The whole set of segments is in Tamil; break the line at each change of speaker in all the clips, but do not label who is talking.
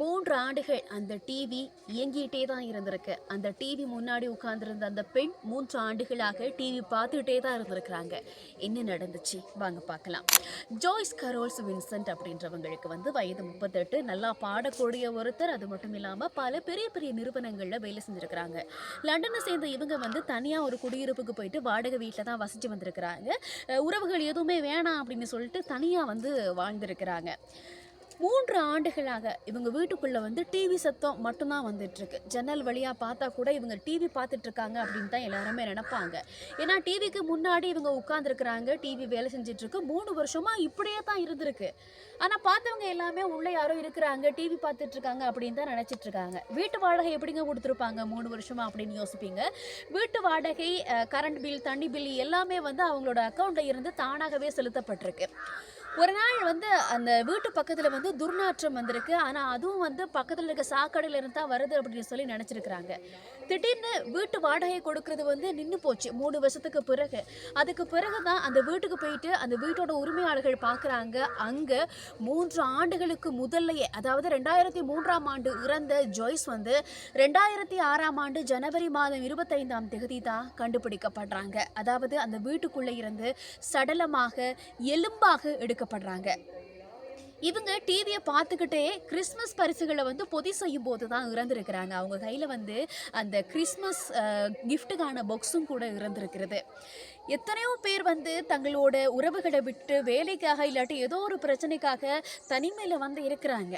3 ஆண்டுகள் அந்த டிவி இயங்கிட்டே தான் இருந்திருக்கு. அந்த டிவி முன்னாடி உட்கார்ந்திருந்த அந்த பெண் 3 ஆண்டுகளாக டிவி பார்த்துட்டே தான் இருந்திருக்கிறாங்க. என்ன நடந்துச்சு? வாங்க பார்க்கலாம். ஜோய்ஸ் கரோல்ஸ் வின்சென்ட் அப்படின்றவங்களுக்கு வயது 38. நல்லா பாடக்கூடிய ஒருத்தர். அது மட்டும் இல்லாம பல பெரிய பெரிய நிறுவனங்கள்ல வேலை செஞ்சிருக்கிறாங்க. லண்டனை சேர்ந்த இவங்க தனியா ஒரு குடியிருப்புக்கு போயிட்டு வாடகை வீட்ல தான் வசிச்சு வந்திருக்கிறாங்க. உறவுகள் எதுவுமே வேணாம் அப்படின்னு சொல்லிட்டு தனியா வாழ்ந்திருக்கிறாங்க. 3 ஆண்டுகளாக இவங்க வீட்டுக்குள்ள டிவி சத்தம் மட்டும்தான் வந்துட்டுருக்கு. ஜன்னல் வழியா பார்த்தா கூட இவங்க டிவி பார்த்துட்ருக்காங்க அப்படின்னு தான் எல்லாருமே நினைப்பாங்க. ஏன்னா டிவிக்கு முன்னாடி இவங்க உட்காந்துருக்குறாங்க, டிவி வேலை செஞ்சிட்ருக்கு. 3 வருஷமா இப்படியே தான் இருந்திருக்கு. ஆனால் பார்த்தவங்க எல்லாமே உள்ளே யாரோ இருக்கிறாங்க, டிவி பார்த்துட்ருக்காங்க அப்படின்னு தான் நினச்சிட்ருக்காங்க. வீட்டு வாடகை எப்படிங்க கொடுத்துருப்பாங்க 3 வருஷமா அப்படின்னு யோசிப்பீங்க. வீட்டு வாடகை, கரண்ட் பில், தண்ணி பில் எல்லாமே அவங்களோட அக்கௌண்ட்டில் இருந்து தானாகவே செலுத்தப்பட்டிருக்கு. ஒரு நாள் அந்த வீட்டு பக்கத்தில் துர்நாற்றம் வந்திருக்கு. ஆனால் அதுவும் பக்கத்தில் இருக்க சாக்கடையில் இருந்து தான் வருது அப்படின்னு சொல்லி நினச்சிருக்கிறாங்க. திடீர்னு வீட்டு வாடகை கொடுக்கறது நின்று போச்சு 3 வருஷத்துக்கு பிறகு. அதுக்கு பிறகு தான் அந்த வீட்டுக்கு போயிட்டு அந்த வீட்டோட உரிமையாளர்கள் பார்க்குறாங்க. அங்கே 3 ஆண்டுகளுக்கு முதல்லையே, அதாவது 2003ஆம் ஆண்டு இறந்த ஜோய்ஸ் 2006ஆம் ஆண்டு ஜனவரி மாதம் 25ஆம் தேதி தான் கண்டுபிடிக்கப்படுறாங்க. அதாவது அந்த வீட்டுக்குள்ளே இருந்து சடலமாக, எலும்பாக எடுக்கப்படுறாங்க. இவங்க டிவியை பார்த்துக்கிட்டே கிறிஸ்மஸ் பரிசுகளை பொதி செய்யும் போது தான் இறந்துருக்கிறாங்க. அவங்க கையில் அந்த கிறிஸ்மஸ் கிஃப்ட்டுக்கான பாக்ஸும் கூட இறந்துருக்கிறது. எத்தனையோ பேர் தங்களோட உறவுகளை விட்டு வேலைக்காக இல்லாட்டி ஏதோ ஒரு பிரச்சனைக்காக தனிமையில் இருக்கிறாங்க.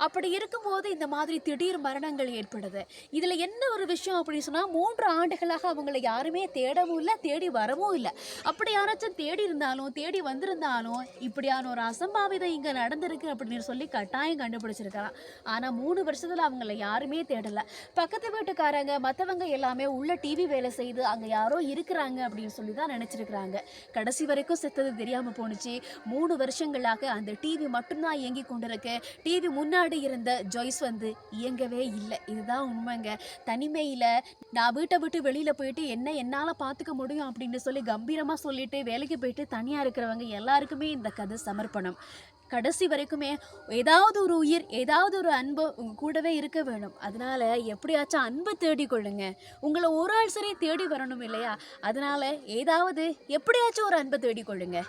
அப்படி இருக்கும்போது இந்த மாதிரி திடீர் மரணங்கள் ஏற்படுது. இதில் என்ன ஒரு விஷயம் அப்படின்னு சொன்னால், 3 ஆண்டுகளாக அவங்கள யாருமே தேடவும் இல்லை, தேடி வரவும் இல்லை. அப்படி யாராச்சும் தேடி இருந்தாலும், தேடி வந்திருந்தாலும் இப்படியான ஒரு அசம்பாவிதம் இங்கே நடந்திருக்கு அப்படின்னு சொல்லி கட்டாயம் கண்டுபிடிச்சிருக்கலாம். ஆனால் 3 வருஷத்தில் அவங்கள யாருமே தேடலை. பக்கத்து வீட்டுக்காரங்க மற்றவங்க எல்லாமே உள்ள டிவி வேலை செய்து அங்கே யாரோ இருக்கிறாங்க அப்படின்னு சொல்லி தான் நினைச்சிருக்கிறாங்க. கடைசி வரைக்கும் செத்தது தெரியாம போணுச்சு. 3 வருஷங்களாக அந்த டிவி மட்டும்தான் இயங்கி கொண்டிருக்கு. டிவி முன்னாடி இருந்த ஜோய்ஸ் இயங்கவே இல்லை. இதுதான் உண்மைங்க. தனிமையில நான் வீட்டை விட்டு வெளியில போயிட்டு என்னால பார்த்துக்க முடியும் அப்படின்னு சொல்லி கம்பீரமா சொல்லிட்டு வேலைக்கு போயிட்டு தனியா இருக்கிறவங்க எல்லாருக்குமே இந்த கதை சமர்ப்பணம். கடைசி வரைக்குமே ஏதாவது ஒரு உயிர், ஏதாவது ஒரு அன்பு உங்க கூடவே இருக்க வேணும். அதனால எப்படியாச்சும் அன்பை தேடிக்கொள்ளுங்க. உங்களை ஒரு ஆள் சரி தேடி வரணும் இல்லையா? அதனால ஏதாவது எப்படியாச்சும் ஒரு அன்பை தேடிக்கொள்ளுங்க.